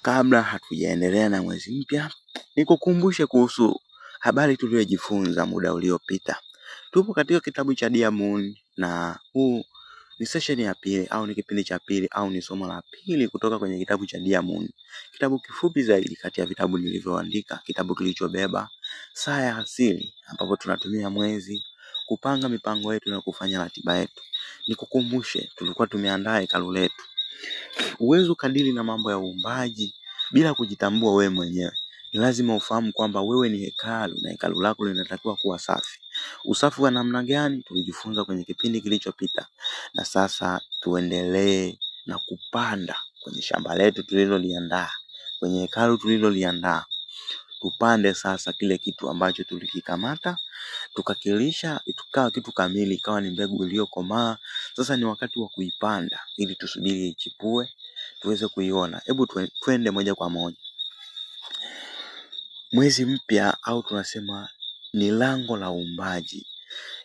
Kabla hatujaendelea na mwezi mpya, nikukumbushe kuhusu habari tuliyojifunza muda uliopita. Tupo katika kitabu cha Dear Moon na huu ni session ya pili au ni kipindi cha pili au ni somo la pili kutoka kwenye kitabu cha Dear Moon. Kitabu kifupi zaidi kati ya vitabu nilivyoandika, kitabu kilichobeba saa ya asili ambapo tunatumia mwezi kupanga mipango yetu na kufanya ratiba yetu. Nikukumbushe tulikuwa tumeandaa hekalu letu. Huwezi ukadili na mambo ya uumbaji bila kujitambua wewe mwenyewe. Ni lazima ufahamu kwamba wewe ni hekalu na hekalu lako linatakiwa kuwa safi. Usafi wa namna gani tulijifunza kwenye kipindi kilichopita, na sasa tuendelee na kupanda kwenye shamba letu tuliloliandaa, kwenye hekalu tuliloliandaa. Tupande sasa kile kitu ambacho tulikikamata, tukakilisha, ikawa kitu kamili, ikawa ni mbegu iliyokomaa. Sasa ni wakati wa kuipanda ili tusubiri ichipue tuweze kuiona. Hebu twende moja kwa moja. Mwezi mpya au tunasema ni lango la uumbaji.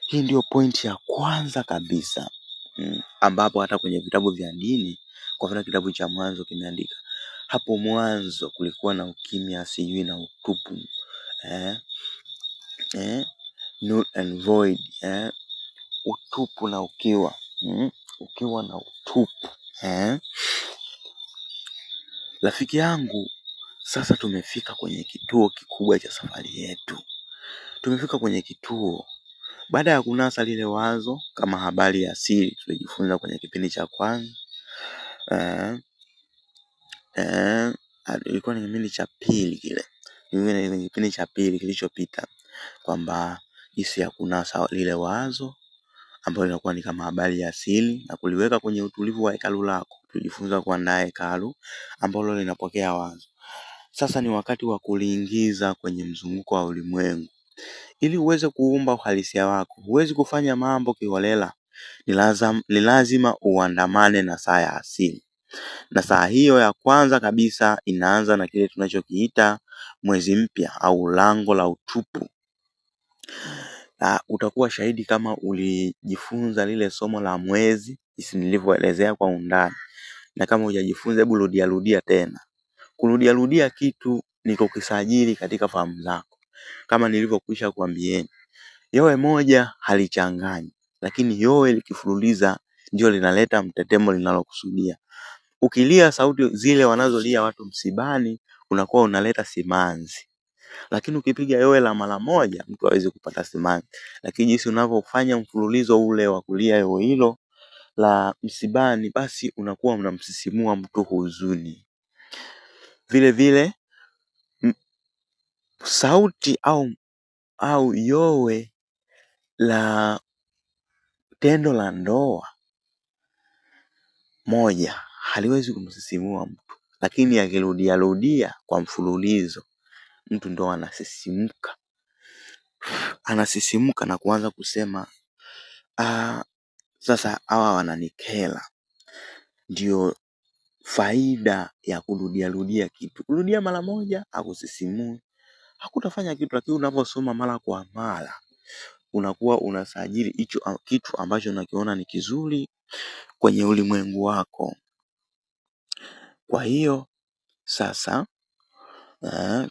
Hii ndio pointi ya kwanza kabisa. Ambapo hata kwenye vitabu vya dini, kwa mfano kitabu cha Mwanzo kimeandika, hapo mwanzo kulikuwa na ukimya, sijui na utupu. Null and void. Utupu na ukiwa. Ukiwa na utupu. Rafiki yangu, sasa tumefika kwenye kituo kikubwa cha safari yetu. Tumefika kwenye kituo. Baada ya kunasa lile wazo kama habari ya asili tulijifunza kwenye kipindi cha kwanza. Ilikuwa ni kipindi cha pili kile. Ni kipindi cha pili kilichopita, kwamba jinsi ya kunasa lile wazo ambalo linakuwa ni kama habari ya asili na kuliweka kwenye utulivu wa hekalu lako. Tulijifunza kuandaa hekalu ambalo linapokea wazo. Sasa ni wakati wa kuliingiza kwenye mzunguko wa ulimwengu. Ili uweze kuumba uhalisia wako, huwezi kufanya mambo kiholela. Ni lazima uandamane na saa ya asili. Na saa hiyo ya kwanza kabisa inaanza na kile tunachokiita mwezi mpya au lango la utupu. Utakuwa shahidi kama ulijifunza lile somo la mwezi jinsi nilivyoelezea kwa undani. Na kama hujajifunza, hebu rudia tena. Kurudia kitu ni kukisajili katika fahamu zako. Kama nilivyokwisha kuambieni, yowe moja halichanganyi, lakini yowe likifululiza ndio linaleta mtetemo linalokusudia. Ukilia sauti zile wanazolia watu msibani, unakuwa unaleta simanzi. Lakini ukipiga yowe la mara moja, mtu hawezi kupata simanzi. Lakini jinsi unavyofanya mfululizo ule wa kulia yowe hilo la msibani, basi unakuwa unamsisimua mtu huzuni. Vile vile sauti au yowe la tendo la ndoa moja haliwezi kumsisimua mtu, lakini akirudia kwa mfululizo, mtu ndo anasisimuka na kuanza kusema sasa hawa wananikela. Ndio faida ya kurudia kitu. Kurudia mara moja hakusisimui, hakutafanya kitu, lakini unaposoma mara kwa mara unakuwa unasajili hicho kitu ambacho unakiona ni kizuri kwenye ulimwengu wako. Kwa hiyo sasa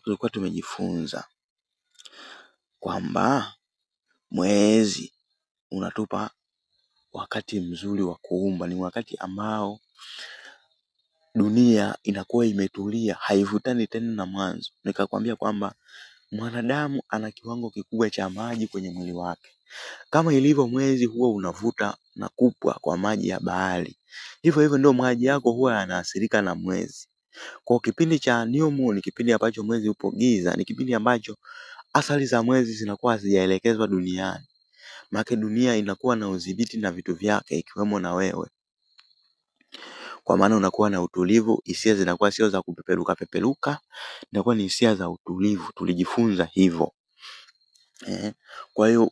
tulikuwa tumejifunza kwamba mwezi unatupa wakati mzuri wa kuumba. Ni wakati ambao dunia inakuwa imetulia, haivutani tena na mwanzo. Nikakwambia kwamba mwanadamu ana kiwango kikubwa cha maji kwenye mwili wake. Kama ilivyo mwezi huwa unavuta na kupwa kwa maji ya bahari, hivyo ndio maji yako huwa yanaathirika na mwezi. Kwa kipindi cha new moon, kipindi ambacho mwezi upo giza, ni kipindi ambacho athari za mwezi zinakuwa hazijaelekezwa duniani. Maana dunia inakuwa na udhibiti na vitu vyake ikiwemo na wewe. Kwa maana unakuwa na utulivu, hisia zinakuwa sio za kupeperuka, inakuwa ni hisia za utulivu. Tulijifunza hivyo. Kwa hiyo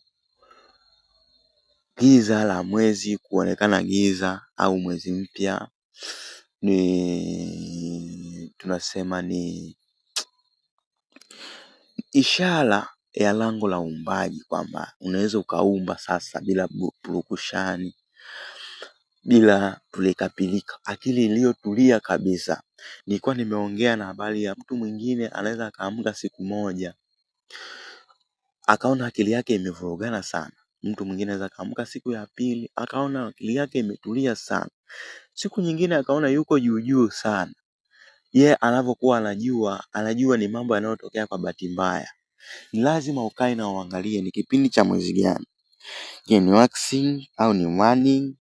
giza la mwezi kuonekana giza au mwezi mpya tunasema ni ishara ya lango la uumbaji, kwamba unaweza ukaumba sasa bila purukushani, bila pilika, akili iliyotulia kabisa. nilikuwa nimeongea na habari ya mtu mwingine anaweza akaamka siku moja akaona akili yake imevurugana sana. Mtu mwingine anaweza akaamka siku ya pili akaona akili yake imetulia sana. Siku nyingine akaona yuko juu juu sana. Yeye anavyokuwa anajua ni mambo yanayotokea kwa bahati mbaya. Ni lazima ukae na uangalie ni kipindi cha mwezi gani. Je, ni waxing au ni waning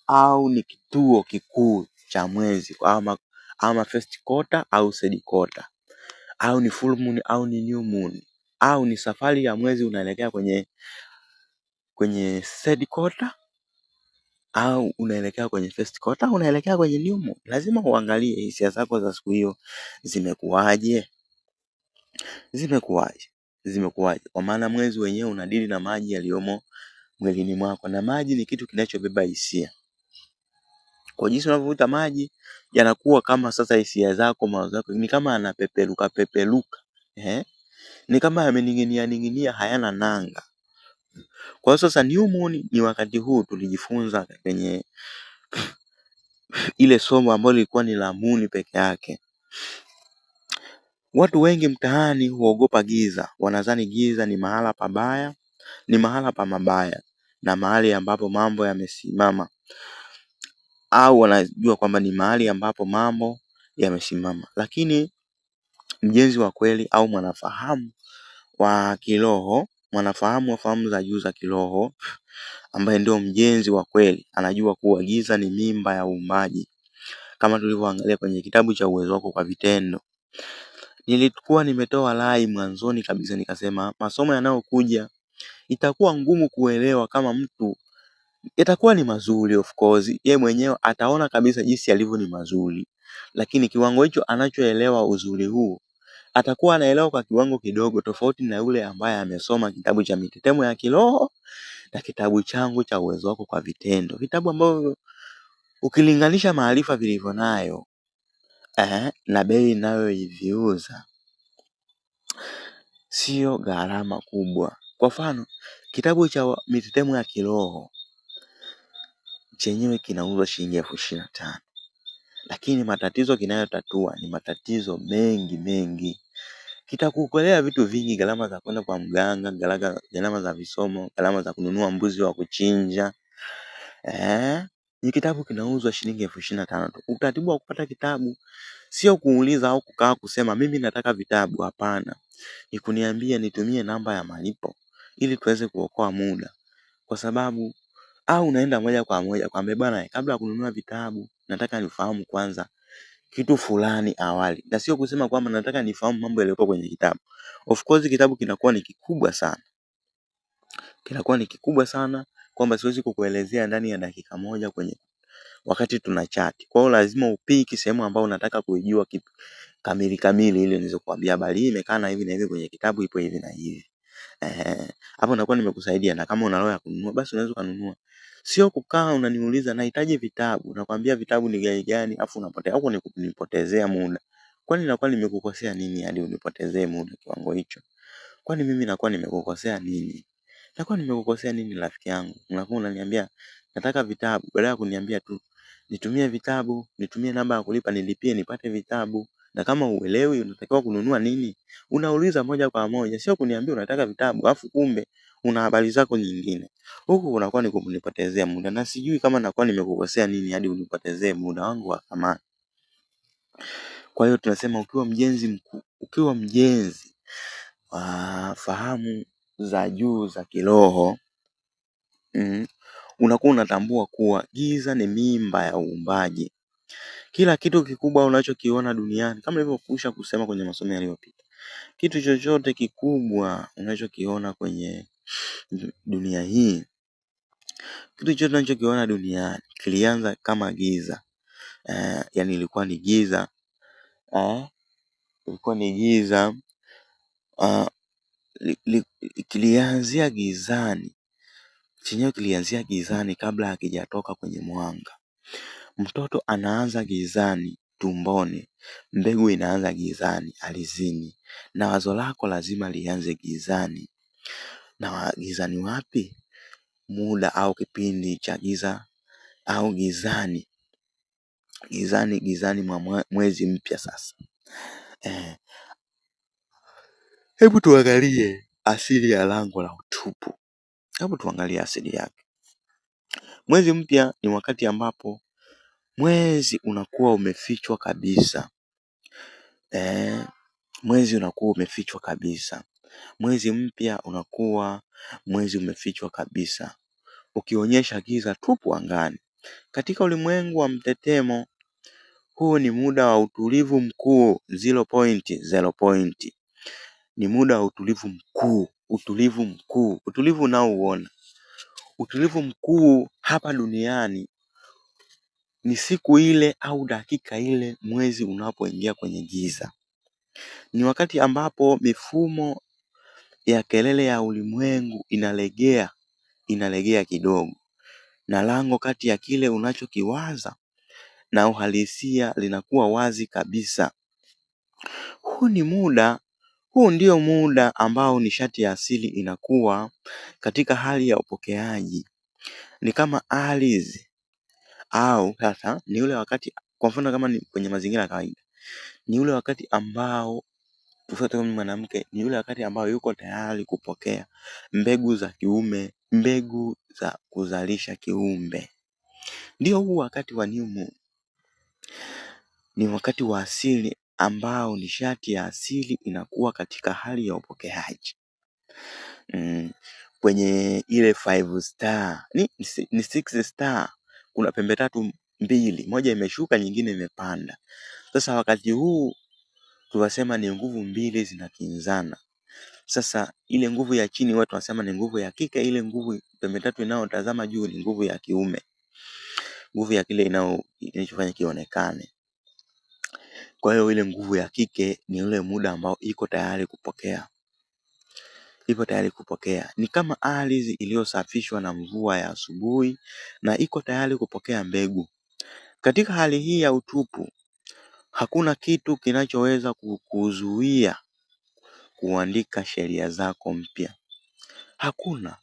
au ni kituo kikuu cha mwezi ama first quarter au third quarter au ni full moon au ni new moon au ni safari ya mwezi unaelekea kwenye third quarter au unaelekea kwenye first quarter au unaelekea kwenye new moon. Lazima uangalie hisia zako za siku hiyo zimekuwaje. Kwa maana mwezi wenyewe unadili na maji yaliyomo mwilini mwako, na maji ni kitu kinachobeba hisia. Kwa jinsi unavyovuta maji yanakuwa kama sasa hisia zako, mawazo yako ni kama yanapeperuka ni kama yamening'inia hayana nanga. Kwa hiyo sasa new moon ni wakati huu tulijifunza kwenye ile somo ambalo lilikuwa ni la moon peke yake. Watu wengi mtaani huogopa giza, wanadhani giza ni mahala pabaya, ni mahala pa mabaya na mahali ambapo mambo yamesimama, au wanajua kwamba ni mahali ambapo mambo yamesimama. Lakini mjenzi wa kweli au mwanafahamu wa kiroho, mwanafahamu wa fahamu za juu za kiroho, ambaye ndio mjenzi wa kweli, anajua kuwa giza ni mimba ya uumbaji, kama tulivyoangalia kwenye kitabu cha Uwezo Wako kwa Vitendo. Nilikuwa nimetoa rai mwanzoni kabisa nikasema masomo yanayokuja itakuwa ngumu kuelewa kama mtu, itakuwa ni mazuri of course, yeye mwenyewe ataona kabisa jinsi alivyo ni mazuri, lakini kiwango hicho anachoelewa uzuri huu atakuwa anaelewa kwa kiwango kidogo, tofauti na yule ambaye amesoma kitabu cha Mitetemo ya Kiroho na kitabu changu cha Uwezo Wako kwa Vitendo, vitabu ambavyo ukilinganisha maarifa vilivyo nayo na bei inayoiviuza sio gharama kubwa. Kwa mfano, kitabu cha Mitetemo ya Kiroho chenyewe kinauzwa shilingi 25,000, lakini matatizo kinayotatua ni matatizo mengi. Kitakuokolea vitu vingi, gharama za kwenda kwa mganga, gharama za visomo, gharama za kununua mbuzi wa kuchinja. Ni kitabu kinauzwa shilingi 25,000 tu. Utaratibu wa kupata kitabu sio kuuliza au kukaa kusema mimi nataka vitabu, hapana. Ni kuniambia nitumie namba ya malipo ili tuweze kuokoa muda. Kwa sababu au unaenda moja kwa moja kwamba bwana, kabla ya kununua vitabu nataka nifahamu kwanza kitu fulani awali, na sio kusema kwamba nataka nifahamu mambo yaliyopo kwenye kitabu. Of course kitabu kinakuwa ni kikubwa sana kwamba siwezi kukuelezea ndani ya dakika moja kwenye wakati tuna chat. Kwa hiyo lazima upiki sehemu ambayo unataka kuijua kamili ili niweze kukuambia habari hii imekaa na hivi na hivi kwenye kitabu ipo hivi na hivi. Hapo nakuwa nimekusaidia, na kama una roho ya kununua basi unaweza kununua. Sio kukaa unaniuliza nahitaji vitabu, nakwambia vitabu ni gai gani afu unapotea au kunipotezea muda. Kwani nakuwa nimekukosea nini hadi unipotezee muda kiwango hicho? Kwani mimi nakuwa nimekukosea nini? Nakuwa nimekukosea nini rafiki yangu? Unakuwa unaniambia nataka vitabu, badala ya kuniambia tu nitumie vitabu, nitumie namba ya kulipa nilipie nipate vitabu. Na kama uelewi unatakiwa kununua nini, unauliza moja kwa moja, sio kuniambia unataka vitabu afu kumbe una habari zako nyingine. Huku unakuwa ni kunipotezea muda, na sijui kama nakuwa nimekukosea nini hadi unipotezee muda wangu wa thamani. Kwa hiyo tunasema ukiwa mjenzi wa fahamu za juu za kiroho, unakuwa unatambua kuwa giza ni mimba ya uumbaji. Kila kitu kikubwa unachokiona duniani, kama nilivyokwisha kusema kwenye masomo yaliyopita, kitu chochote kikubwa unachokiona kwenye dunia hii, kitu chochote unachokiona duniani kilianza kama giza. Yani ilikuwa ni giza, kilianzia gizani, chenyewe kilianzia gizani kabla hakijatoka kwenye mwanga. Mtoto anaanza gizani tumboni, mbegu inaanza gizani alizini, na wazo lako lazima lianze gizani. Na gizani wapi? Muda au kipindi cha giza au gizani gizani mwa mwezi mpya. Sasa hebu tuangalie asili ya lango la utupu. Hebu tuangalie asili yake. Mwezi mpya ni wakati ambapo mwezi unakuwa umefichwa kabisa. Mwezi unakuwa umefichwa kabisa. Mwezi mpya unakuwa mwezi umefichwa kabisa, ukionyesha giza tupu angani. Katika ulimwengu wa mtetemo, huu ni muda wa utulivu mkuu, 0.0. Ni muda wa utulivu mkuu, utulivu unaouona. Utulivu mkuu hapa duniani ni siku ile au dakika ile mwezi unapoingia kwenye giza. Ni wakati ambapo mifumo ya kelele ya ulimwengu inalegea kidogo, na lango kati ya kile unachokiwaza na uhalisia linakuwa wazi kabisa. Huu ndio muda ambao nishati ya asili inakuwa katika hali ya upokeaji. Ni kama ardhi, au sasa ni ule wakati, kwa mfano kama ni kwenye mazingira ya kawaida, ni ule wakati ambao kama mwanamke, ni ule wakati ambao yuko tayari kupokea mbegu za kiume, mbegu za kuzalisha kiumbe. Ndio huu wakati wa new moon. Ni wakati wa asili ambao nishati ya asili inakuwa katika hali ya upokeaji. Kwenye ile 5 star, ni 6 star, kuna pembe tatu mbili, moja imeshuka nyingine imepanda. Sasa wakati huu tunasema ni nguvu mbili zinakinzana. Sasa ile nguvu ya chini watu wanasema ni nguvu ya kike, ile nguvu pembe tatu inayotazama juu ni nguvu ya kiume. Nguvu ya kile inachofanya kionekane. Kwa hiyo ile nguvu ya kike ni ule muda ambao iko tayari kupokea. Ni kama ardhi iliyosafishwa na mvua ya asubuhi na iko tayari kupokea mbegu. Katika hali hii ya utupu, hakuna kitu kinachoweza kukuzuia kuandika sheria zako mpya. Hakuna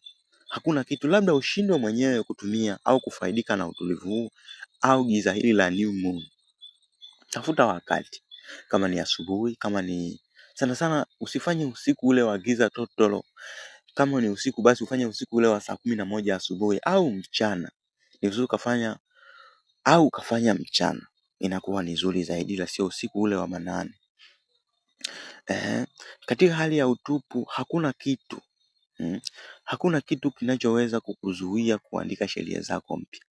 kitu, labda ushindwe mwenyewe kutumia au kufaidika na utulivu huu au giza hili la new moon. Tafuta wakati, kama ni asubuhi, kama ni sana usifanye usiku ule wa giza totoro. Kama ni usiku basi ufanye usiku ule wa 11 asubuhi au mchana. Ni vizuri ukafanya mchana, inakuwa ni nzuri zaidi, la sio usiku ule wa manane. Katika hali ya utupu hakuna kitu kinachoweza kukuzuia kuandika sheria zako mpya.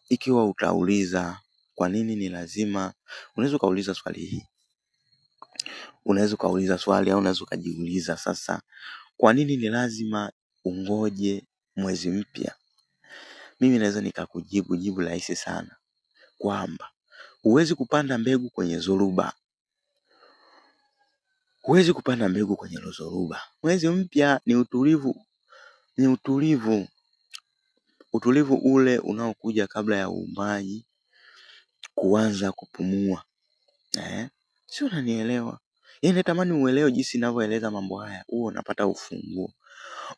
Ikiwa utauliza kwa nini ni lazima, unaweza ukauliza swali hii. Unaweza ukauliza swali au unaweza ukajiuliza sasa, kwa nini ni lazima ungoje mwezi mpya? Mimi naweza nikakujibu jibu rahisi sana, kwamba huwezi kupanda mbegu kwenye zoruba. Mwezi mpya ni utulivu ule unaokuja kabla ya uumbaji kuanza kupumua. Si unanielewa? Natamani uelewe jinsi ninavyoeleza mambo haya, uwe unapata ufunguo.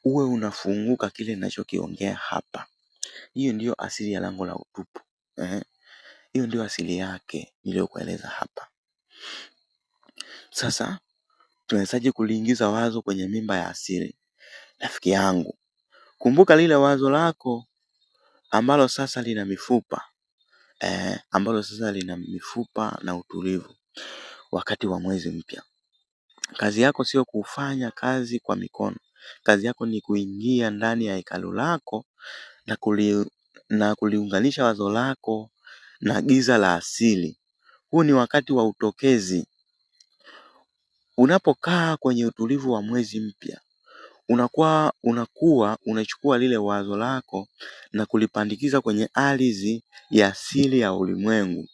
Uwe unafunguka kile ninachokiongea hapa. Hiyo ndio asili ya lango la utupu. Hiyo ndio asili yake niliyokueleza hapa. Sasa tunawezaje kuliingiza wazo kwenye mimba ya asili? Rafiki yangu, kumbuka lile wazo lako ambalo sasa lina mifupa na utulivu wakati wa mwezi mpya. Kazi yako sio kufanya kazi kwa mikono. Kazi yako ni kuingia ndani ya hekalu lako na kuliunganisha wazo lako na giza la asili. Huu ni wakati wa utokezi. Unapokaa kwenye utulivu wa mwezi mpya, unachukua lile wazo lako na kulipandikiza kwenye ardhi ya asili ya ulimwengu.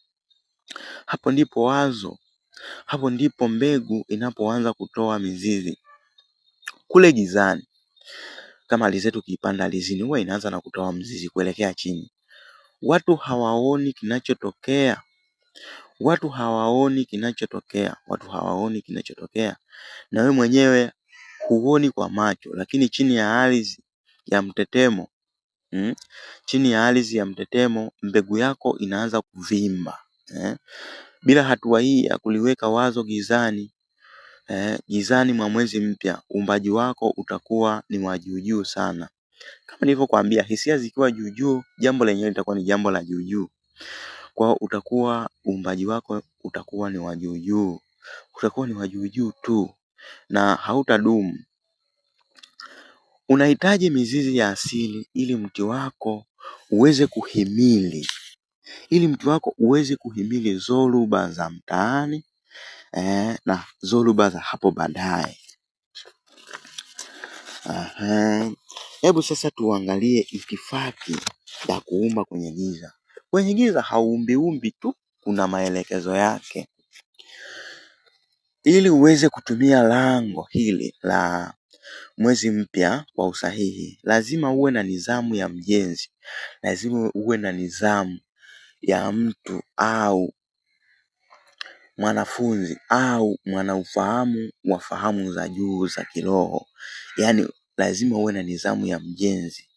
Hapo ndipo mbegu inapoanza kutoa mizizi. Kule gizani, kama ardhi zetu ukipanda ardhini, huwa inaanza na kutoa mzizi kuelekea chini. Watu hawaoni kinachotokea. Na wewe mwenyewe huoni kwa macho, lakini chini ya ardhi ya mtetemo, mbegu yako inaanza kuvimba. Bila hatua hii ya kuliweka wazo gizani mwa mwezi mpya, uumbaji wako utakuwa ni wa juu juu sana. Kama nilivyokuambia, hisia zikiwa juu juu, jambo lenyewe litakuwa ni jambo la juu juu. Kwa uumbaji wako utakuwa ni wa juu juu. Utakuwa ni wa juu juu tu na hautadumu. Unahitaji mizizi ya asili ili mti wako uweze kuhimili zoruba za mtaani na zoruba za hapo baadaye. Hebu sasa tuangalie itifaki ya kuumba kwenye giza. Kwenye giza hauumbi tu, kuna maelekezo yake. Ili uweze kutumia lango hili la mwezi mpya kwa usahihi, lazima uwe na nidhamu ya mjenzi. Lazima uwe na nidhamu ya mtu au mwanafunzi au mwanaufahamu wa fahamu za juu za kiroho. Yaani lazima uwe na nidhamu ya mjenzi.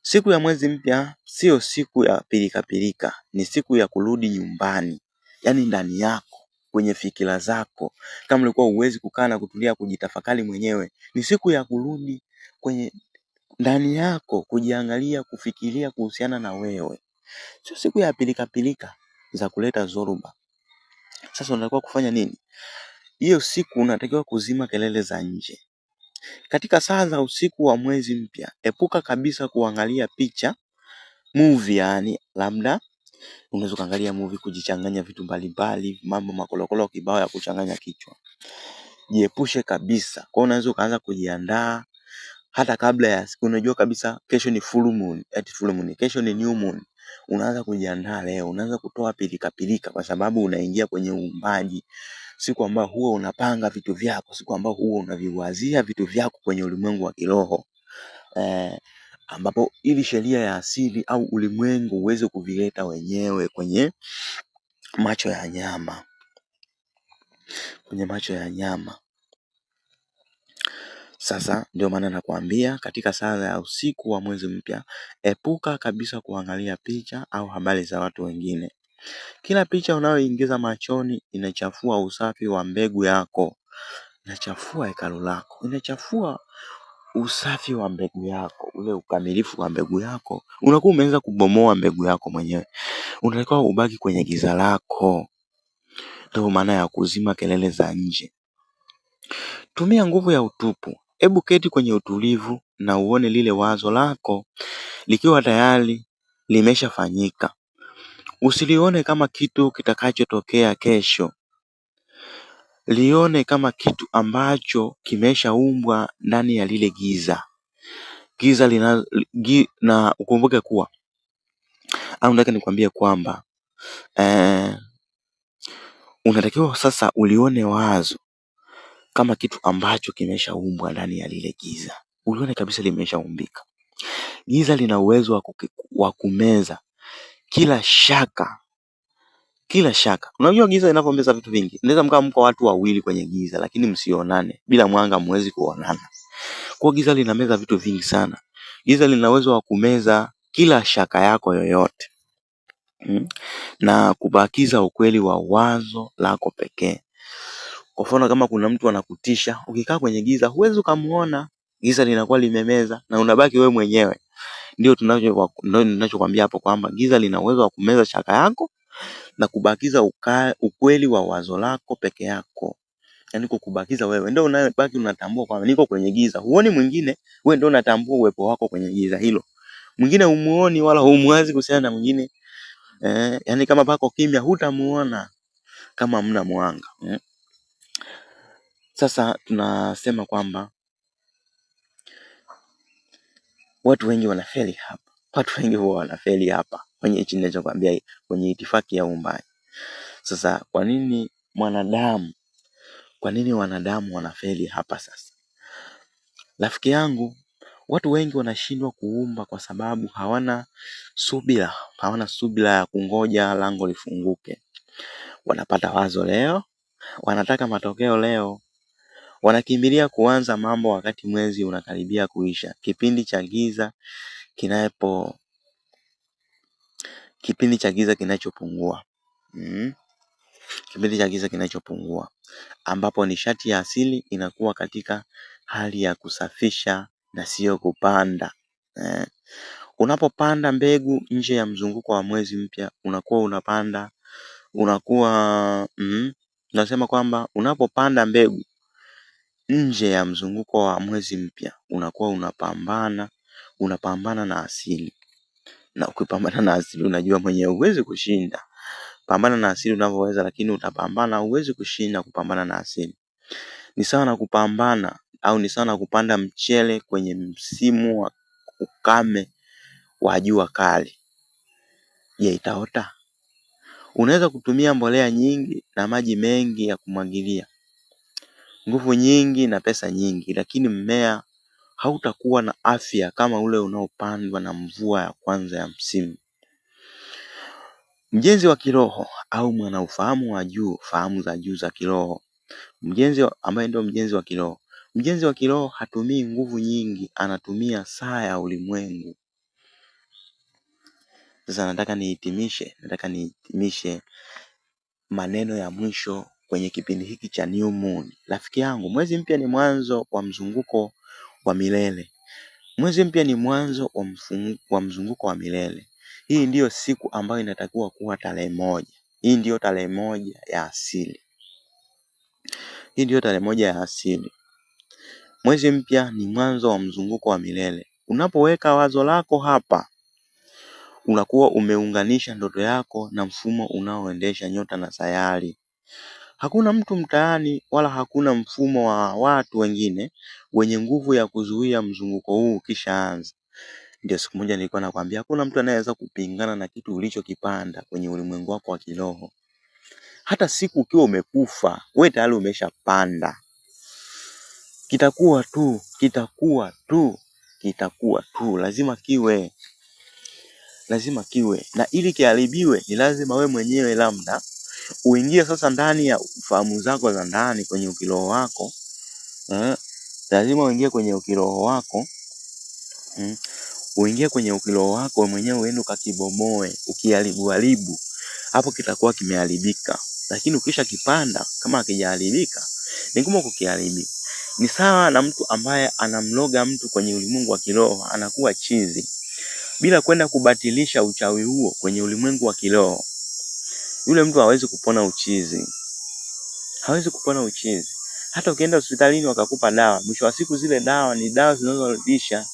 Siku ya mwezi mpya sio siku ya pilika, ni siku ya kurudi nyumbani. Yaani ndani yako, kwenye fikira zako. Kama ulikuwa huwezi kukaa na kutulia kujitafakari mwenyewe, ni siku ya kurudi kwenye ndani yako, kujiangalia, kufikiria kuhusiana na wewe. Sio siku ya pilika za kuleta zoruba. Sasa unatakiwa kufanya nini? Hiyo siku unatakiwa kuzima kelele za nje. Katika saa za usiku wa mwezi mpya, epuka kabisa kuangalia picha, movie yani, labda unaweza kuangalia movie kujichanganya vitu mbalimbali, mambo makolokolo kibao ya kuchanganya kichwa. Jiepushe kabisa. Kwa unaweza ukaanza kujiandaa hata kabla ya siku. Unajua kabisa kesho ni full moon, kesho ni new moon. Unaanza kujiandaa leo, unaanza kutoa pilika kwa sababu unaingia kwenye uumbaji. Siku ambayo huwa unapanga vitu vyako, siku ambayo huwa unaviwazia vitu vyako kwenye ulimwengu wa kiroho. Ambapo ili sheria ya asili au ulimwengu uweze kuvileta wenyewe kwenye macho ya nyama. Sasa ndio maana nakwambia katika saa ya usiku wa mwezi mpya, epuka kabisa kuangalia picha au habari za watu wengine. Kila picha unayoingiza machoni inachafua usafi wa mbegu yako. Inachafua hekalu lako. Inachafua usafi wa mbegu yako, ule ukamilifu wa mbegu yako. Unakuwa umeanza kubomoa mbegu yako mwenyewe. Unatakiwa ubaki kwenye giza lako. Ndio maana ya kuzima kelele za nje. Tumia nguvu ya utupu. Hebu keti kwenye utulivu na uone lile wazo lako likiwa tayari limeshafanyika. Usilione kama kitu kitakachotokea kesho. Lione kama kitu ambacho kimeshaumbwa ndani ya lile giza. Na ukumbuke kuwa au nataka nikwambie kwamba unatakiwa sasa ulione wazo kama kitu ambacho kimeshaumbwa ndani ya lile giza. Ulione kabisa limeshaumbika. Giza lina uwezo wa kumeza kila shaka. Unajua giza linavyomeza vitu vingi. Unaweza mko watu wawili kwenye giza lakini msionane. Bila mwanga hamwezi kuonana. Kwa giza linameza vitu vingi sana. Giza lina uwezo wa kumeza kila shaka yako yoyote. Na kubakiza ukweli wa wazo lako pekee. Kwa mfano kama kuna mtu anakutisha, ukikaa kwenye giza huwezi kumuona. Giza linakuwa limemeza na unabaki wewe mwenyewe. Ndio tunachokwambia hapo kwamba giza lina uwezo wa kumeza shaka yako na kubakiza ukweli wa wazo lako peke yako. Yaani kukubakiza wewe ndio unabaki unatambua kwamba niko kwenye giza. Huoni mwingine, wewe ndio unatambua uwepo wako kwenye giza hilo. Mwingine humuoni wala humwazi kuhusiana na mwingine. Yaani kama pako kimya hutamuona kama hamna mwanga. Sasa tunasema kwamba watu wengi wanafeli hapa. Watu wengi huwa wanafeli hapa kwenye hichi ninachokwambia, kwenye itifaki ya uumbaji. Sasa kwa nini wanadamu wanafeli hapa sasa? Rafiki yangu, watu wengi wanashindwa kuumba kwa sababu hawana subira ya kungoja lango lifunguke. Wanapata wazo leo, wanataka matokeo leo. Wanakimbilia kuanza mambo wakati mwezi unakaribia kuisha. Kipindi cha giza kipindi cha giza kinachopungua. Kipindi cha giza kinachopungua, ambapo nishati ya asili inakuwa katika hali ya kusafisha na sio kupanda. Unapopanda mbegu nje ya mzunguko wa mwezi mpya, nasema kwamba unapopanda mbegu nje ya mzunguko wa mwezi mpya, unakuwa unapambana na asili. Na ukipambana na asili, unajua mwenyewe huwezi kushinda. Pambana na asili unavyoweza, lakini utapambana, huwezi kushinda kupambana na asili. Ni sawa na kupambana au ni sawa na kupanda mchele kwenye msimu wa ukame wa jua kali. Je, itaota? Unaweza kutumia mbolea nyingi na maji mengi ya kumwagilia, nguvu nyingi na pesa nyingi, lakini mmea hautakuwa na afya kama ule unaopandwa na mvua ya kwanza ya msimu. Mjenzi wa kiroho au mwana ufahamu wa juu, fahamu za juu za kiroho, mjenzi ambaye ndio mjenzi wa kiroho. Mjenzi wa kiroho hatumii nguvu nyingi, anatumia saa ya ulimwengu. Sasa nataka nihitimishe maneno ya mwisho kwenye kipindi hiki cha New Moon. Rafiki yangu, mwezi mpya ni mwanzo wa mzunguko wa milele. Mwezi mpya ni mwanzo wa mzunguko wa milele. Hii ndiyo siku ambayo inatakiwa kuwa tarehe 1. Hii ndiyo tarehe 1 ya asili. Hii ndiyo tarehe 1 ya asili. Mwezi mpya ni mwanzo wa mzunguko wa milele. Unapoweka wazo lako hapa, unakuwa umeunganisha ndoto yako na mfumo unaoendesha nyota na sayari. Hakuna mtu mtaani wala hakuna mfumo wa watu wengine wenye nguvu ya kuzuia mzunguko huu ukishaanza. Ndio siku moja nilikuwa nakwambia hakuna mtu anayeweza kupingana na kitu ulichokipanda kwenye ulimwengu wako wa kiroho. Hata siku ukiwa umekufa, wewe tayari umeshapanda. Kitakuwa tu. Lazima kiwe. Na ili kiharibiwe ni lazima wewe mwenyewe labda uingie sasa ndani ya fahamu zako za ndani kwenye ukiroho wako. Lazima uingie kwenye ukiroho wako. Uingie kwenye ukiroho wako mwenyewe, uende ukakibomoe, ukiharibu. Hapo kitakuwa kimeharibika. Lakini ukisha kipanda kama hakijaharibika, ni ngumu kukiharibu. Ni sawa na mtu ambaye anamloga mtu kwenye ulimwengu wa kiroho, anakuwa chizi. Bila kwenda kubatilisha uchawi huo kwenye ulimwengu wa kiroho, yule mtu hawezi kupona uchizi. Hata ukienda hospitalini wakakupa dawa, mwisho wa siku zile dawa ni dawa zinazorudisha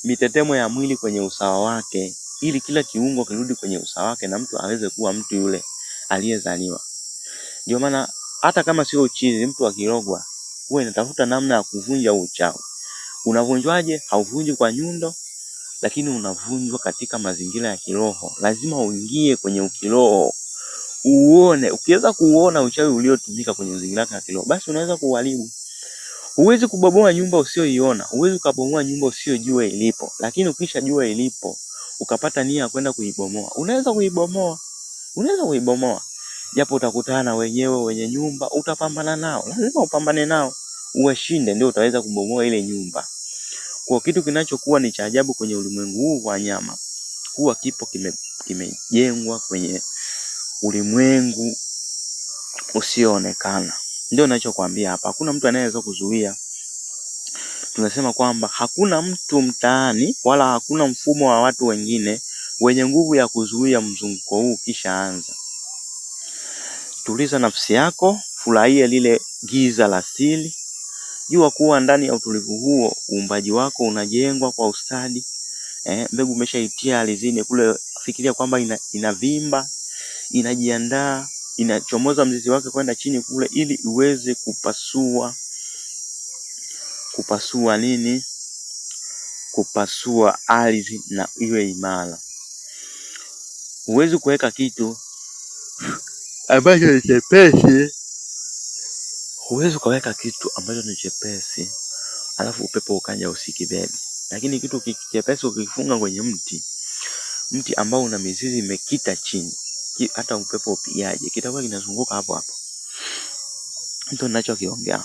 mitetemo ya mwili kwenye usawa wake, ili kila kiungo kirudi kwenye usawa wake na mtu aweze kuwa mtu yule aliyezaliwa. Ndio maana hata kama sio uchizi, mtu akirogwa huwa inatafuta namna ya kuvunja uchawi. Unavunjwaje? Hauvunji kwa nyundo, lakini unavunjwa katika mazingira ya kiroho. Lazima uingie kwenye ukiroho, uone. Ukiweza kuona uchawi uliotumika kwenye mazingira ya kiroho, basi unaweza kuharibu. Huwezi kubomoa nyumba usioiona, huwezi kubomoa nyumba usiyojua ilipo. Lakini ukishajua ilipo, ukapata nia ya kwenda kuibomoa, unaweza kuibomoa. Japo utakutana wenyewe wenye nyumba, utapambana nao. Lazima upambane nao, uwashinde, ndio utaweza kubomoa ile nyumba. Kwa kitu kinachokuwa ni cha ajabu kwenye ulimwengu huu wa wanyama, huwa kipo kimejengwa kwenye ulimwengu usioonekana. Ndio ninachokuambia hapa. Hakuna mtu anayeweza kuzuia. Tunasema kwamba hakuna mtu mtaani wala hakuna mfumo wa watu wengine wenye nguvu ya kuzuia mzunguko huu kisha anza. Tuliza nafsi yako, furahia lile giza la asili. Jua kuwa ndani ya utulivu huo uumbaji wako unajengwa kwa ustadi. Mbegu umeshaitia ardhini kule, fikiria kwamba inavimba, inajiandaa, inachomoza mzizi wake kwenda chini kule ili uweze kupasua ardhi na iwe imara. Huwezi kuweka kitu ambacho ni chepesi. Alafu upepo ukaja usikibebe. Lakini kitu kichepesi ukifunga kwenye mti ambao una mizizi imekita chini, hata upepo upigaje kitakuwa kinazunguka hapo hapo. Ndio ninachokiongea.